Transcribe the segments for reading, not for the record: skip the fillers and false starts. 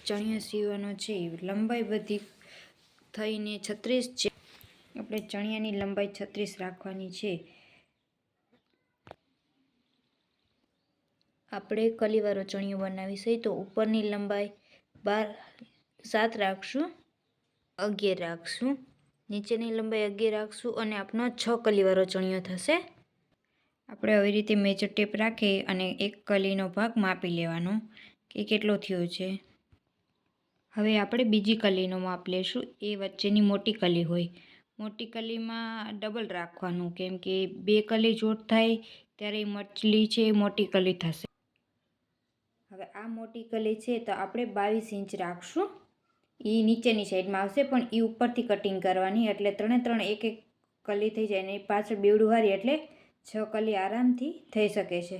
ચણિયો સીવવાનો છે. લંબાઈ બધી થઈને 36 છે. આપણે ચણિયાની લંબાઈ 36 રાખવાની છે. આપણે કલીવાળો ચણિયો બનાવીશે તો ઉપરની લંબાઈ 7 રાખશું, 11 રાખશું, નીચેની લંબાઈ 11 રાખશું અને આપણો 6 કલીવાળો ચણિયો થશે. આપણે આવી રીતે મેજર ટેપ રાખી અને એક કલીનો ભાગ માપી લેવાનો કે કેટલો થયો છે. હવે આપણે બીજી કલીનો માપ લેશું. એ વચ્ચેની મોટી કલી હોય, મોટી કલીમાં ડબલ રાખવાનું, કેમ કે 2 કલી જોડ થાય ત્યારે મછલી છે મોટી કલી થશે. હવે આ મોટી કલી છે તો આપણે 22 ઇંચ રાખશું. એ નીચેની સાઈડમાં આવશે પણ એ ઉપરથી કટિંગ કરવાની, એટલે 3 એક કલી થઈ જાય ને પાછળ બેવડું વારી એટલે 6 કલી આરામથી થઈ શકે છે.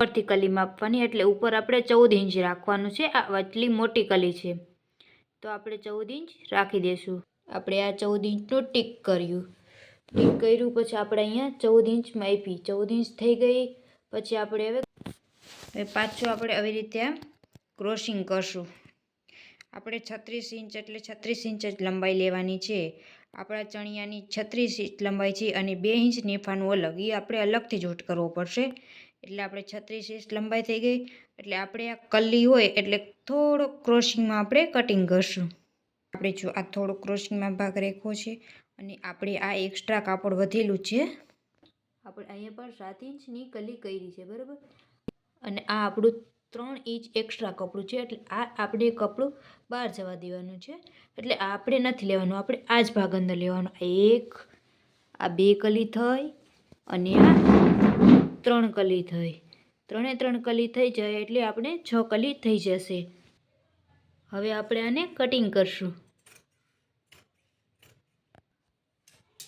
ઉપરથી કલી માપવાની એટલે ઉપર આપણે 14 ઇંચ રાખવાનું છે. આ વચલી મોટી કલી છે તો આપણે 14 ઇંચ રાખી દઈશું. આપણે આ 14 ઇંચનું ટીક કર્યું. ટીક કર્યું પછી આપણે અહીંયા 14 ઇંચ માપી, 14 ઇંચ થઈ ગઈ. પછી આપણે હવે પાછું આપણે આવી રીતે આમ ક્રોસિંગ કરશું. આપણે 36 ઇંચ એટલે 36 ઇંચ જ લંબાઈ લેવાની છે. આપણા ચણિયાની 36 ઇંચ લંબાઈ છે અને 2 ઇંચ નેફાનું અલગ, એ આપણે અલગથી જોટ કરવો પડશે. એટલે આપણે 36 ઇંચ લંબાઈ થઈ ગઈ. એટલે આપણે આ કલી હોય એટલે થોડોક ક્રોસિંગમાં આપણે કટિંગ કરશું. આપણે જો આ થોડો ક્રોસિંગમાં ભાગ રાખ્યો છે અને આપણે આ એક્સ્ટ્રા કાપડ વધેલું છે. આપણે અહીંયા પણ 7 ઇંચની કલી કરી છે, બરાબર. અને આ આપણું 3 ઇંચ એક્સ્ટ્રા કપડું છે એટલે આ આપણે કપડું બહાર જવા દેવાનું છે. એટલે આ આપણે નથી લેવાનું, આપણે આ જ ભાગ અંદર લેવાનો. આ 2 કલી થઈ અને આ 3 કલી થઈ. 3 કલી થઈ જાય એટલે આપણે 6 કલી થઈ જશે. હવે આપણે આને કટિંગ કરશું.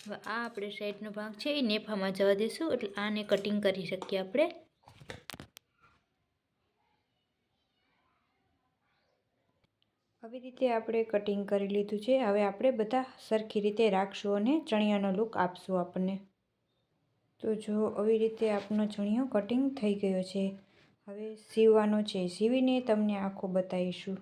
હવે આ આપણે સાઈડનો ભાગ છે એ નેફામાં જવા દઈશું એટલે આને કટિંગ કરી શકીએ આપણે. આવી રીતે આપણે કટિંગ કરી લીધું છે. હવે આપણે બધા સરખી રીતે રાખશું અને ચણિયાનો લુક આપશું આપણને. તો જો આવી રીતે આપણો ચણિયો કટિંગ થઈ ગયો છે. હવે સીવવાનો છે. સીવીને તમને આખો બતાવીશું.